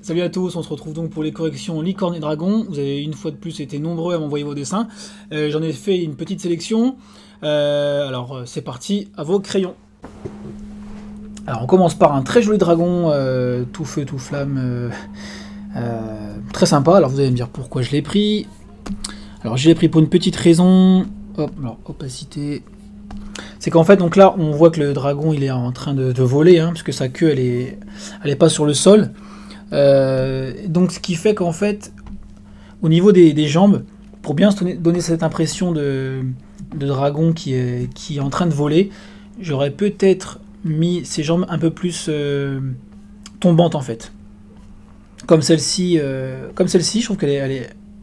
Salut à tous, on se retrouve donc pour les corrections Licorne et Dragon. Vous avez une fois de plus été nombreux à m'envoyer vos dessins. J'en ai fait une petite sélection. Alors c'est parti, à vos crayons. Alors on commence par un très joli dragon, tout feu, tout flamme, très sympa. Alors vous allez me dire pourquoi je l'ai pris. Alors je l'ai pris pour une petite raison. Hop, alors opacité. C'est qu'en fait, donc là, on voit que le dragon il est en train de voler, hein, parce que sa queue elle est pas sur le sol. Donc ce qui fait qu'en fait, au niveau des jambes, pour bien se donner cette impression de dragon qui est en train de voler, j'aurais peut-être mis ses jambes un peu plus tombantes en fait. Comme celle-ci, je trouve qu'elle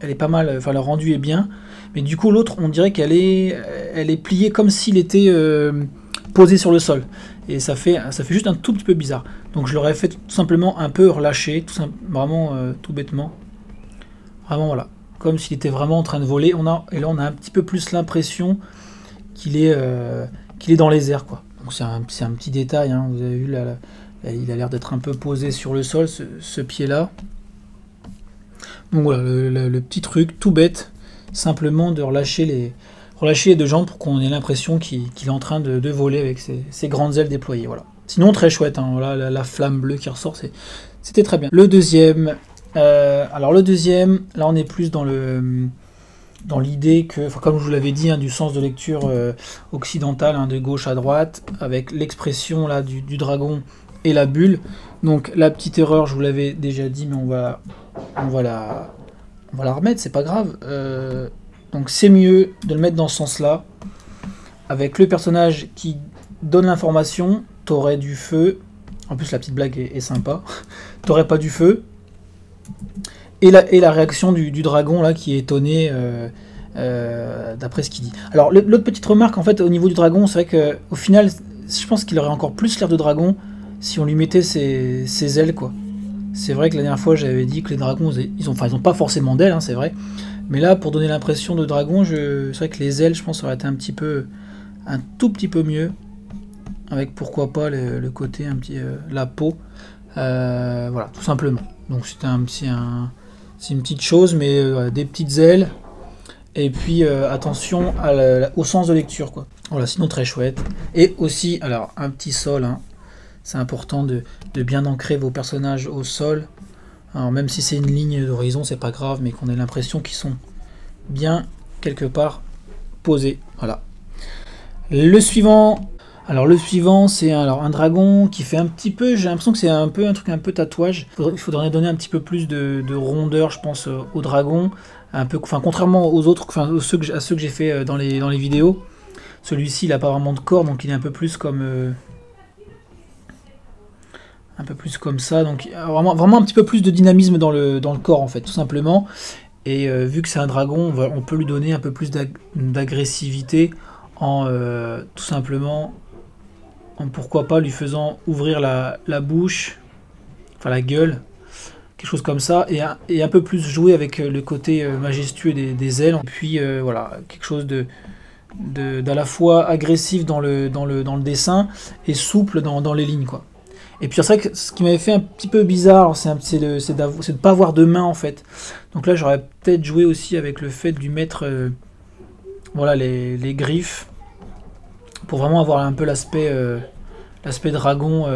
est pas mal, enfin le rendu est bien, mais du coup l'autre on dirait qu'elle est pliée comme s'il était posé sur le sol. Et ça fait juste un tout petit peu bizarre. Donc je l'aurais fait tout simplement un peu relâché, vraiment tout bêtement. Vraiment voilà, comme s'il était vraiment en train de voler. Et là on a un petit peu plus l'impression qu'il est dans les airs, quoi. Donc c'est un petit détail, hein. Vous avez vu là, il a l'air d'être un peu posé sur le sol, ce pied-là. Donc voilà, le petit truc tout bête, simplement de relâcher les deux jambes pour qu'on ait l'impression qu'il est en train de voler avec ses grandes ailes déployées. Voilà. Sinon très chouette, hein, voilà, la flamme bleue qui ressort, c'était très bien. Le deuxième, alors le deuxième, là on est plus dans l'idée que, comme je vous l'avais dit, hein, du sens de lecture occidental, hein, de gauche à droite, avec l'expression là du dragon et la bulle. Donc la petite erreur, je vous l'avais déjà dit, mais on va la remettre, c'est pas grave. Donc c'est mieux de le mettre dans ce sens-là, avec le personnage qui donne l'information. T'aurais du feu, en plus la petite blague est sympa, t'aurais pas du feu, et la réaction du dragon là qui est étonné d'après ce qu'il dit. Alors l'autre petite remarque en fait au niveau du dragon, c'est vrai que au final je pense qu'il aurait encore plus l'air de dragon si on lui mettait ses ailes, quoi. C'est vrai que la dernière fois j'avais dit que les dragons ils ont pas forcément d'ailes, hein, c'est vrai. Mais là, pour donner l'impression de dragon, c'est vrai que les ailes, je pense, auraient été un tout petit peu mieux. Avec pourquoi pas le côté un petit, la peau. Voilà, tout simplement. Donc c'est une petite chose, mais des petites ailes. Et puis attention au sens de lecture, quoi. Voilà, sinon très chouette. Et aussi, alors un petit sol, hein. C'est important de bien ancrer vos personnages au sol. Alors même si c'est une ligne d'horizon, c'est pas grave, mais qu'on ait l'impression qu'ils sont bien quelque part posés. Voilà. Le suivant, c'est un dragon qui fait un petit peu, j'ai l'impression que c'est un truc un peu tatouage. Il faudrait donner un petit peu plus de rondeur, je pense, au dragon. Un peu, enfin contrairement aux autres, enfin à ceux que j'ai fait dans les vidéos. Celui-ci, il n'a pas vraiment de corps, donc il est un peu plus comme ça, donc vraiment un petit peu plus de dynamisme dans le corps en fait, tout simplement. Et vu que c'est un dragon, on peut lui donner un peu plus d'agressivité en tout simplement, pourquoi pas lui faisant ouvrir la bouche, enfin la gueule, quelque chose comme ça, et un peu plus jouer avec le côté majestueux des ailes. Et puis voilà, quelque chose d'à la fois agressif dans le dessin et souple dans les lignes, quoi. Et puis c'est vrai que ce qui m'avait fait un petit peu bizarre, c'est de ne pas avoir de main en fait. Donc là j'aurais peut-être joué aussi avec le fait de lui mettre voilà, les griffes, pour vraiment avoir un peu l'aspect dragon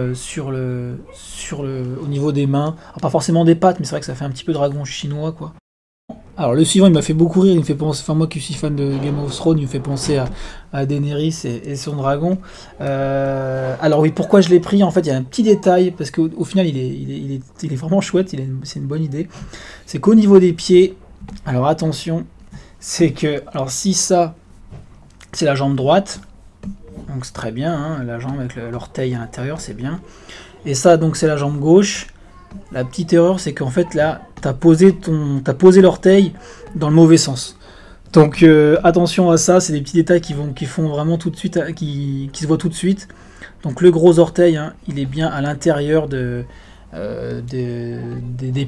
au niveau des mains. Alors, pas forcément des pattes, mais c'est vrai que ça fait un petit peu dragon chinois, quoi. Alors le suivant, il m'a fait beaucoup rire, il me fait penser, enfin moi qui suis fan de Game of Thrones, il me fait penser à Daenerys et son dragon. Alors oui, pourquoi je l'ai pris? En fait, il y a un petit détail, parce qu'au final, il est vraiment chouette, c'est une bonne idée. C'est qu'au niveau des pieds, alors attention, c'est que, alors si ça, c'est la jambe droite, donc c'est très bien, hein, la jambe avec l'orteil à l'intérieur, c'est bien. Et ça, donc c'est la jambe gauche. La petite erreur, c'est qu'en fait là, t'as posé l'orteil dans le mauvais sens. Donc attention à ça, c'est des petits détails qui font vraiment tout de suite, qui se voient tout de suite. Donc le gros orteil, hein, il est bien à l'intérieur des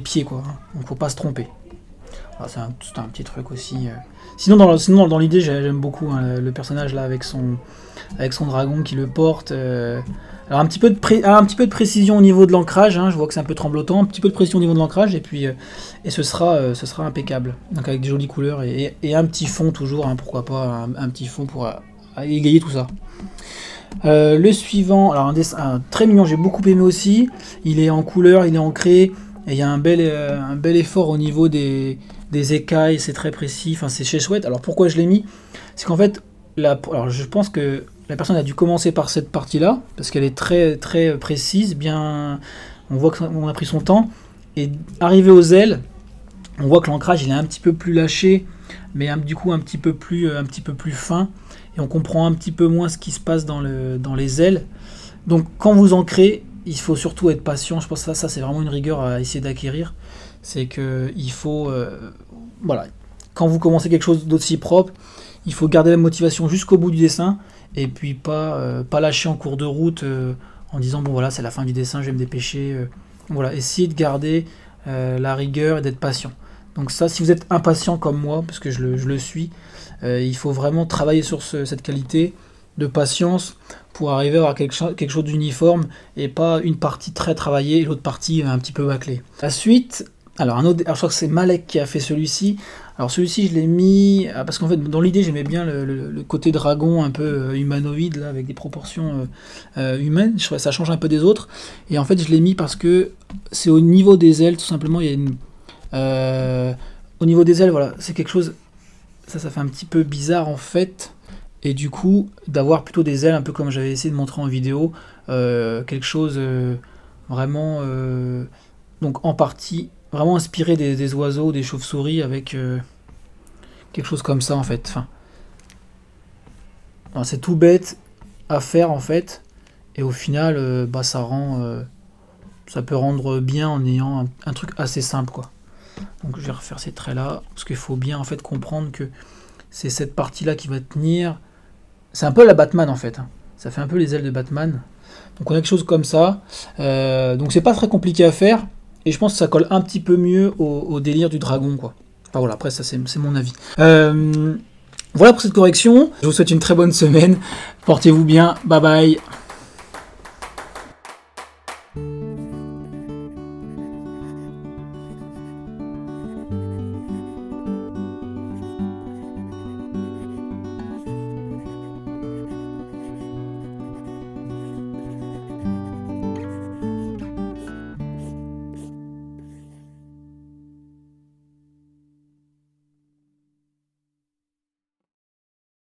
pieds, quoi. Donc faut pas se tromper. C'est un petit truc aussi. Sinon dans l'idée, j'aime beaucoup, hein, le personnage là avec son dragon qui le porte. Alors un petit peu de précision au niveau de l'ancrage, hein, je vois que c'est un peu tremblotant, un petit peu de précision au niveau de l'ancrage, et puis ce sera impeccable. Donc avec des jolies couleurs et un petit fond toujours, hein, pourquoi pas un petit fond pour égayer tout ça. Le suivant, alors un dessin très mignon, j'ai beaucoup aimé aussi. Il est en couleur, il est ancré, et il y a un bel effort au niveau des écailles, c'est très précis, enfin c'est chouette. Alors pourquoi je l'ai mis? C'est qu'en fait, alors je pense que la personne a dû commencer par cette partie-là, parce qu'elle est très très précise, bien, on voit qu'on a pris son temps, et arrivé aux ailes, on voit que l'ancrage il est un petit peu plus lâché, mais du coup un petit peu plus fin, et on comprend un petit peu moins ce qui se passe dans les ailes. Donc quand vous ancrez, il faut surtout être patient. Je pense que ça c'est vraiment une rigueur à essayer d'acquérir. C'est que il faut, voilà, quand vous commencez quelque chose d'aussi propre, il faut garder la motivation jusqu'au bout du dessin, et puis pas lâcher en cours de route en disant bon voilà c'est la fin du dessin, je vais me dépêcher. Voilà, essayez de garder la rigueur et d'être patient. Donc ça, si vous êtes impatient comme moi, parce que je le suis, il faut vraiment travailler sur cette qualité de patience pour arriver à avoir quelque chose d'uniforme et pas une partie très travaillée et l'autre partie un petit peu bâclée. La suite, alors je crois que c'est Malek qui a fait celui-ci. Alors celui-ci je l'ai mis parce qu'en fait dans l'idée j'aimais bien le côté dragon un peu humanoïde là, avec des proportions humaines. Je trouvais ça change un peu des autres, et en fait je l'ai mis parce que c'est au niveau des ailes tout simplement. Il y a une au niveau des ailes, voilà, c'est quelque chose, ça fait un petit peu bizarre en fait, et du coup d'avoir plutôt des ailes un peu comme j'avais essayé de montrer en vidéo, quelque chose vraiment donc en partie vraiment inspiré des oiseaux, des chauves-souris, avec quelque chose comme ça en fait. Enfin, c'est tout bête à faire en fait, et au final ça peut rendre bien en ayant un truc assez simple quoi. Donc je vais refaire ces traits là, parce qu'il faut bien en fait comprendre que c'est cette partie là qui va tenir. C'est un peu la Batman en fait, hein. Ça fait un peu les ailes de Batman. Donc on a quelque chose comme ça, donc c'est pas très compliqué à faire, et je pense que ça colle un petit peu mieux au délire du dragon quoi. Enfin voilà, après ça c'est mon avis. Voilà pour cette correction, je vous souhaite une très bonne semaine, portez-vous bien, bye bye.